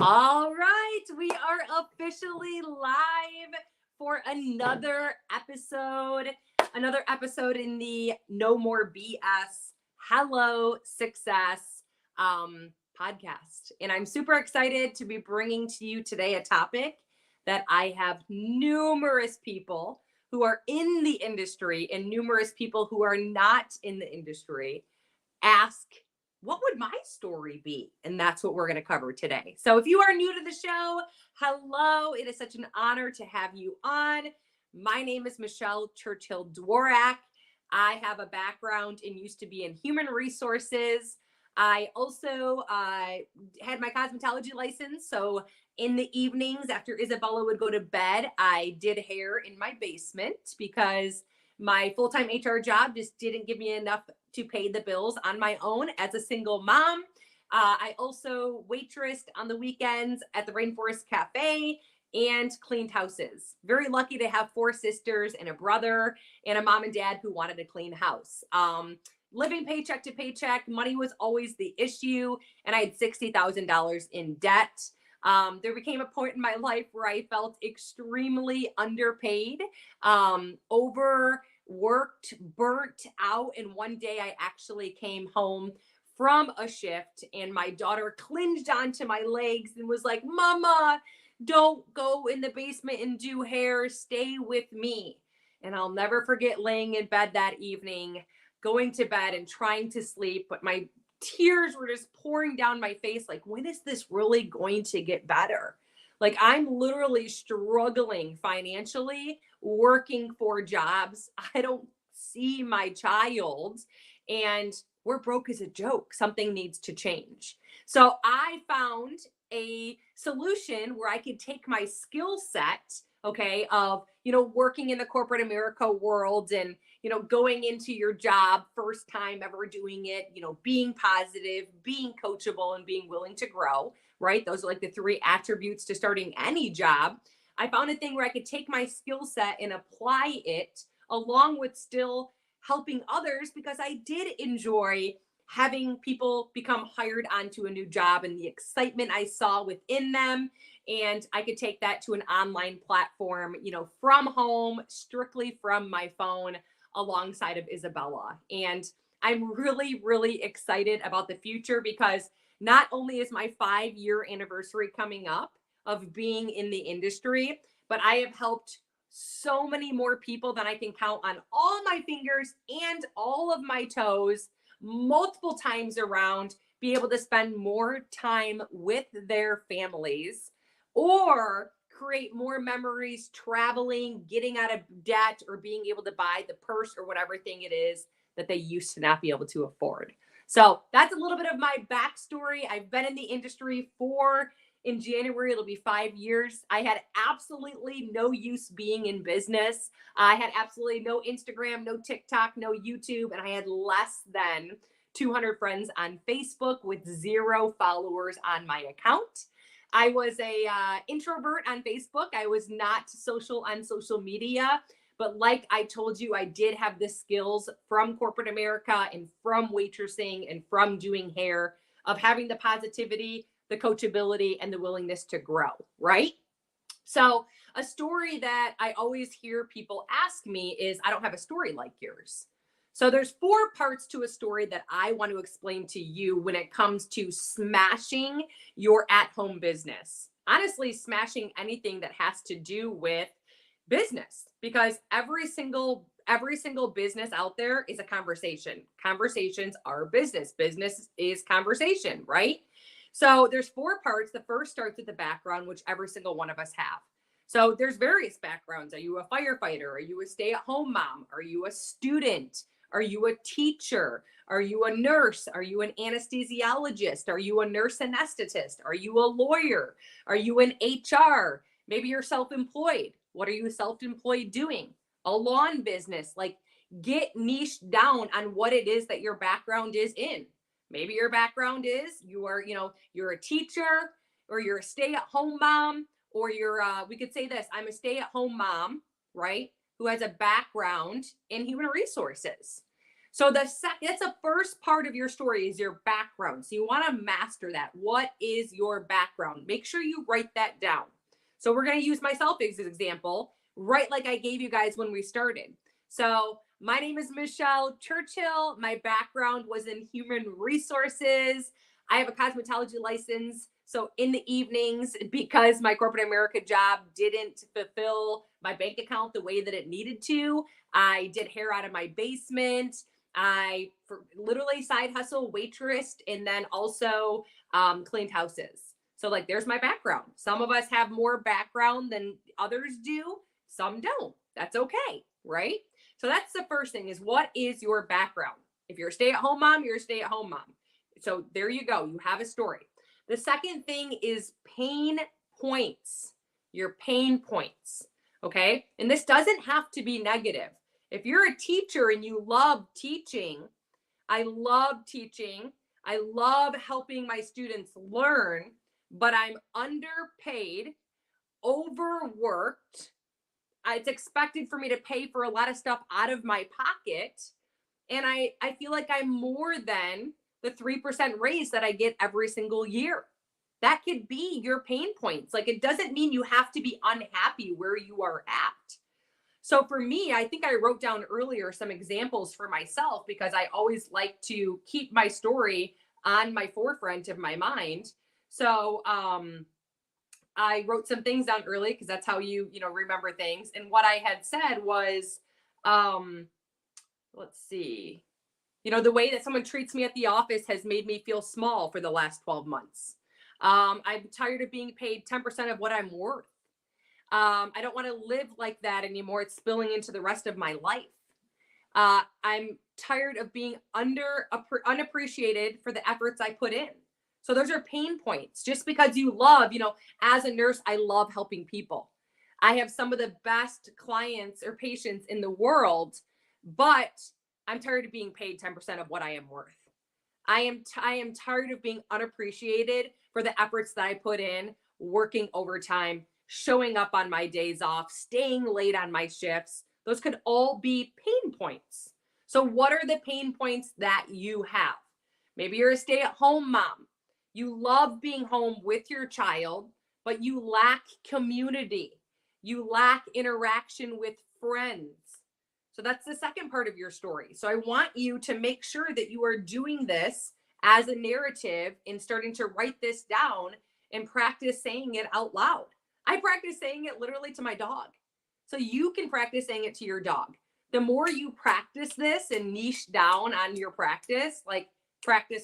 All right, we are officially live for another episode in the No More BS Hello Success podcast. And I'm super excited to be bringing to you today a topic that I have numerous people who are in the industry and numerous people who are not in the industry ask, what would my story be? And that's what we're going to cover today. So if you are new to the show, hello. It is such an honor to have you on. My name is Michelle Churchill Dworak. I have a background and used to be in human resources. I also had my cosmetology license. So in the evenings after Isabella would go to bed, I did hair in my basement because my full-time HR job just didn't give me enough to pay the bills on my own as a single mom. I also waitressed on the weekends at the Rainforest Cafe and cleaned houses. Very lucky to have 4 sisters and a brother and a mom and dad who wanted a clean house. Living paycheck to paycheck, money was always the issue, and I had $60,000 in debt. There became a point in my life where I felt extremely underpaid, overworked, burnt out. And one day I actually came home from a shift and my daughter clinged onto my legs and was like, "Mama, don't go in the basement and do hair. Stay with me." And I'll never forget laying in bed that evening, going to bed and trying to sleep, but my tears were just pouring down my face. Like, when is this really going to get better? Like, I'm literally struggling financially, working 4 jobs. I don't see my child, and we're broke as a joke. Something needs to change. So I found a solution where I could take my skill set, okay, of, working in the corporate America world and, going into your job, first time ever doing it, being positive, being coachable, and being willing to grow, right? Those are like the 3 attributes to starting any job. I found a thing where I could take my skill set and apply it along with still helping others, because I did enjoy having people become hired onto a new job and the excitement I saw within them. And I could take that to an online platform, from home, strictly from my phone, alongside of Isabella. And I'm really, really excited about the future, because not only is my 5-year anniversary coming up of being in the industry, but I have helped so many more people than I can count on all my fingers and all of my toes, multiple times around, be able to spend more time with their families or create more memories traveling, getting out of debt, or being able to buy the purse or whatever thing it is that they used to not be able to afford. So that's a little bit of my backstory. I've been in the industry in January, it'll be 5 years. I had absolutely no use being in business. I had absolutely no Instagram, no TikTok, no YouTube, and I had less than 200 friends on Facebook with 0 followers on my account. I was a introvert on Facebook. I was not social on social media. But like I told you, I did have the skills from corporate America and from waitressing and from doing hair of having the positivity, the coachability, and the willingness to grow, right? So a story that I always hear people ask me is, I don't have a story like yours. So there's 4 parts to a story that I want to explain to you when it comes to smashing your at-home business. Honestly, smashing anything that has to do with business, because every single business out there is a conversation. Conversations are business. Business is conversation, right? So there's 4 parts. The first starts with the background, which every single one of us have. So there's various backgrounds. Are you a firefighter? Are you a stay-at-home mom? Are you a student? Are you a teacher? Are you a nurse? Are you an anesthesiologist? Are you a nurse anesthetist? Are you a lawyer? Are you an HR? Maybe you're self-employed. What are you self-employed doing? A lawn business. Like, get niched down on what it is that your background is in. Maybe your background is you're a teacher, or you're a stay-at-home mom, or we could say this, I'm a stay-at-home mom, right? Who has a background in human resources. So that's the first part of your story is your background. So you want to master that. What is your background? Make sure you write that down. So we're going to use myself as an example, right like I gave you guys when we started. So my name is Michelle Churchill. My background was in human resources. I have a cosmetology license. So in the evenings, because my corporate America job didn't fulfill my bank account the way that it needed to, I did hair out of my basement. I literally side hustle waitressed and then also cleaned houses. So like there's my background. Some of us have more background than others do. Some don't. That's okay, right? So that's the first thing is what is your background? If you're a stay-at-home mom, you're a stay-at-home mom. So there you go. You have a story. The second thing is pain points. Your pain points. Okay? And this doesn't have to be negative. If you're a teacher and you love teaching, I love teaching. I love helping my students learn, but I'm underpaid, overworked. It's expected for me to pay for a lot of stuff out of my pocket. And I feel like I'm more than the 3% raise that I get every single year. That could be your pain points. Like it doesn't mean you have to be unhappy where you are at. So for me, I think I wrote down earlier some examples for myself because I always like to keep my story on my forefront of my mind. So I wrote some things down early because that's how you remember things. And what I had said was, let's see, the way that someone treats me at the office has made me feel small for the last 12 months. I'm tired of being paid 10% of what I'm worth. I don't want to live like that anymore. It's spilling into the rest of my life. I'm tired of being unappreciated for the efforts I put in. So those are pain points. Just because you love, as a nurse, I love helping people. I have some of the best clients or patients in the world, but I'm tired of being paid 10% of what I am worth. I am tired of being unappreciated for the efforts that I put in, working overtime, showing up on my days off, staying late on my shifts. Those could all be pain points. So what are the pain points that you have? Maybe you're a stay-at-home mom. You love being home with your child, but you lack community. You lack interaction with friends. So that's the second part of your story. So I want you to make sure that you are doing this as a narrative and starting to write this down and practice saying it out loud. I practice saying it literally to my dog. So you can practice saying it to your dog. The more you practice this and niche down on your practice, like practice,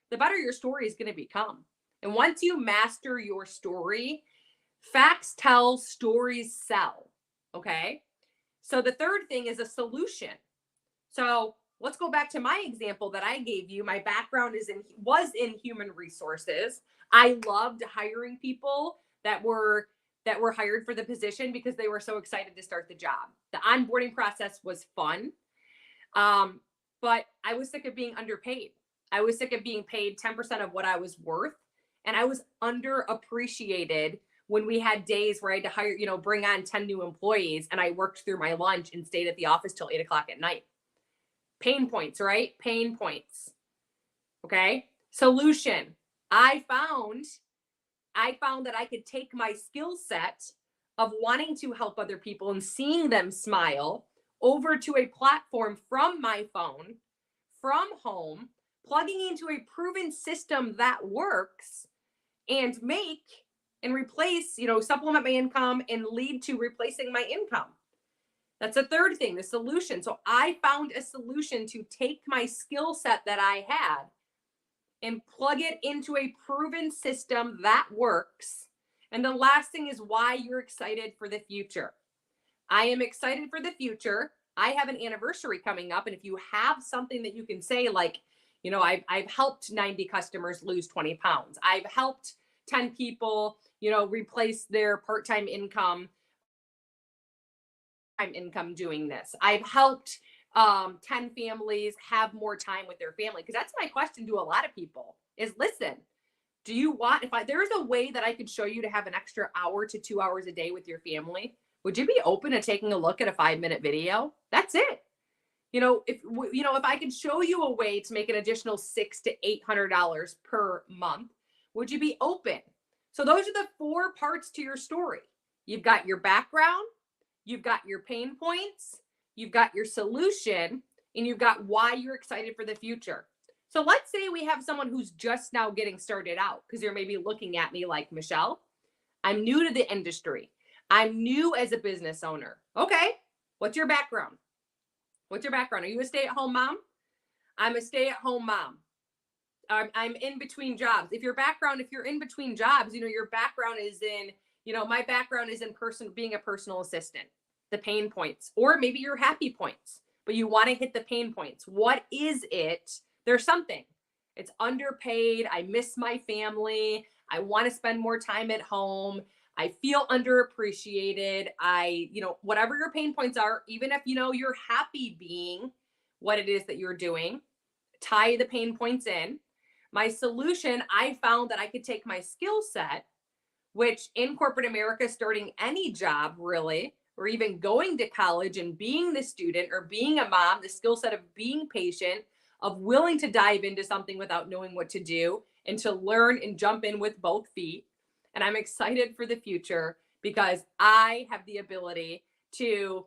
the better your story is going to become. And once you master your story, facts tell, stories sell. Okay? So the third thing is a solution. So let's go back to my example that I gave you. My background was in human resources. I loved hiring people that were hired for the position because they were so excited to start the job. The onboarding process was fun. But I was sick of being underpaid. I was sick of being paid 10% of what I was worth. And I was underappreciated when we had days where I had to hire, bring on 10 new employees and I worked through my lunch and stayed at the office till 8:00 at night. Pain points, right? Pain points. Okay. Solution. I found that I could take my skill set of wanting to help other people and seeing them smile over to a platform from my phone, from home, plugging into a proven system that works and make and replace, supplement my income and lead to replacing my income. That's the third thing, the solution. So I found a solution to take my skill set that I had and plug it into a proven system that works. And the last thing is why you're excited for the future. I am excited for the future. I have an anniversary coming up. And if you have something that you can say, like, I've helped 90 customers lose 20 pounds. I've helped 10 people, replace their part-time income doing this. I've helped 10 families have more time with their family. Because that's my question to a lot of people is, listen, do you want, there's a way that I could show you to have an extra hour to 2 hours a day with your family, would you be open to taking a look at a 5-minute video? That's it. If I could show you a way to make an additional $600 to $800 per month, would you be open? So those are the 4 parts to your story. You've got your background, you've got your pain points, you've got your solution, and you've got why you're excited for the future. So let's say we have someone who's just now getting started out, because you're maybe looking at me like, Michelle, I'm new to the industry. I'm new as a business owner. Okay, what's your background? What's your background? Are you a stay-at-home mom? I'm a stay-at-home mom. I'm in between jobs. If you're in between jobs, your background is in, my background is in being a personal assistant, the pain points, or maybe your happy points, but you want to hit the pain points. What is it? There's something. It's underpaid. I miss my family. I want to spend more time at home. I feel underappreciated. Whatever your pain points are, even if you're happy being what it is that you're doing, tie the pain points in. My solution, I found that I could take my skill set, which in corporate America, starting any job really, or even going to college and being the student or being a mom, the skill set of being patient, of willing to dive into something without knowing what to do, and to learn and jump in with both feet. And I'm excited for the future because I have the ability to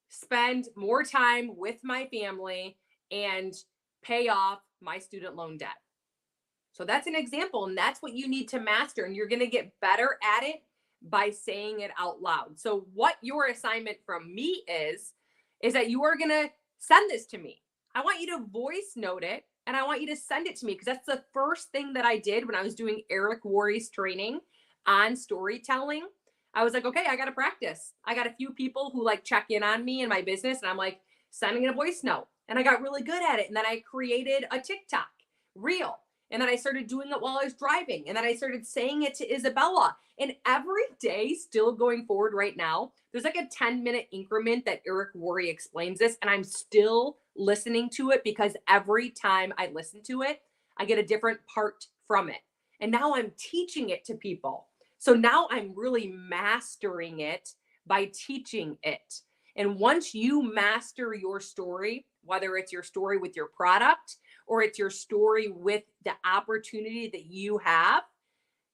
spend more time with my family and pay off my student loan debt. So that's an example, and that's what you need to master, and you're going to get better at it by saying it out loud. So what your assignment from me is that you are going to send this to me. I want you to voice note it, and I want you to send it to me, because that's the first thing that I did when I was doing Eric Worre's training on storytelling. I was like, okay, I got to practice. I got a few people who check in on me in my business, and I'm sending a voice note, and I got really good at it. And then I created a TikTok reel. And then I started doing it while I was driving. And then I started saying it to Isabella. And every day, still going forward right now, there's a 10-minute increment that Eric Worre explains this. And I'm still listening to it, because every time I listen to it, I get a different part from it. And now I'm teaching it to people. So now I'm really mastering it by teaching it. And once you master your story, whether it's your story with your product or it's your story with the opportunity that you have,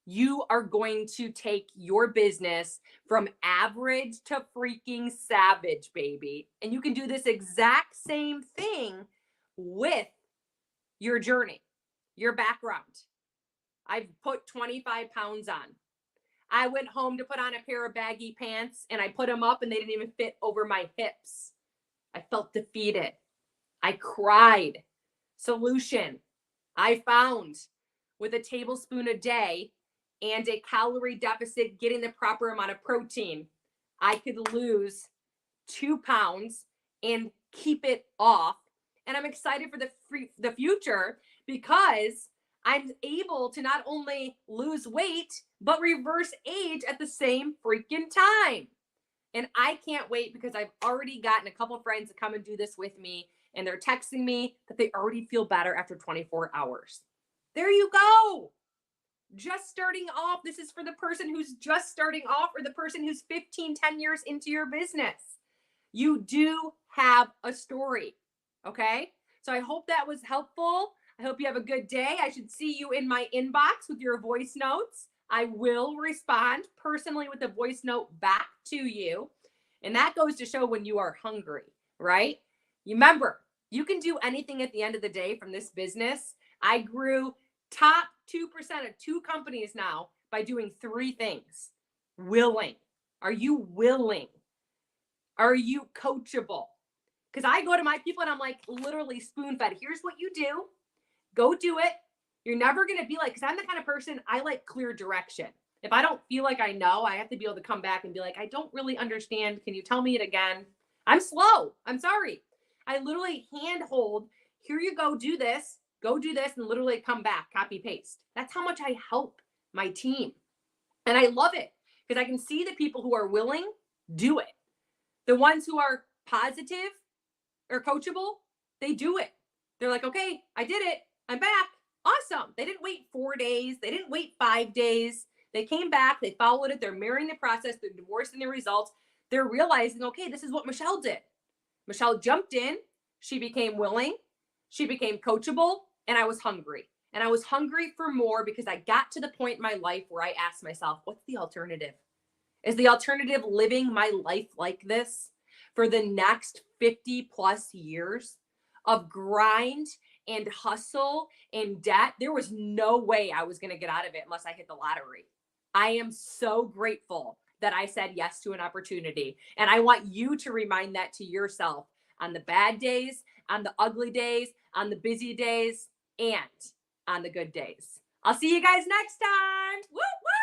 you are going to take your business from average to freaking savage, baby. And you can do this exact same thing with your journey, your background. I've put 25 pounds on. I went home to put on a pair of baggy pants, and I put them up and they didn't even fit over my hips. I felt defeated. I cried. Solution, I found with a tablespoon a day and a calorie deficit, getting the proper amount of protein, I could lose 2 pounds and keep it off. And I'm excited for the future, because I'm able to not only lose weight, but reverse age at the same freaking time. And I can't wait, because I've already gotten a couple friends to come and do this with me, and they're texting me that they already feel better after 24 hours. There you go. Just starting off. This is for the person who's just starting off, or the person who's 15, 10 years into your business. You do have a story. Okay. So I hope that was helpful. I hope you have a good day. I should see you in my inbox with your voice notes. I will respond personally with a voice note back to you. And that goes to show when you are hungry, right? Remember, you can do anything at the end of the day from this business. I grew top 2% of 2 companies now by doing 3 things. Willing. Are you willing? Are you coachable? Because I go to my people and I'm literally spoon fed. Here's what you do. Go do it. You're never going to be because I'm the kind of person, I like clear direction. If I don't feel like I know, I have to be able to come back and be I don't really understand. Can you tell me it again? I'm slow. I'm sorry. I literally handhold, here you go, do this, and literally come back, copy, paste. That's how much I help my team. And I love it, because I can see the people who are willing, do it. The ones who are positive or coachable, they do it. They're okay, I did it. I'm back. Awesome. They didn't wait 4 days. They didn't wait 5 days. They came back. They followed it. They're mirroring the process. They're divorcing the results. They're realizing, okay, this is what Michelle did. Michelle jumped in. She became willing, she became coachable, and I was hungry. And I was hungry for more because I got to the point in my life where I asked myself, what's the alternative? Is the alternative living my life like this for the next 50 plus years of grind and hustle and debt? There was no way I was going to get out of it unless I hit the lottery. I am so grateful that I said yes to an opportunity. And I want you to remind that to yourself on the bad days, on the ugly days, on the busy days, and on the good days. I'll see you guys next time. Woo!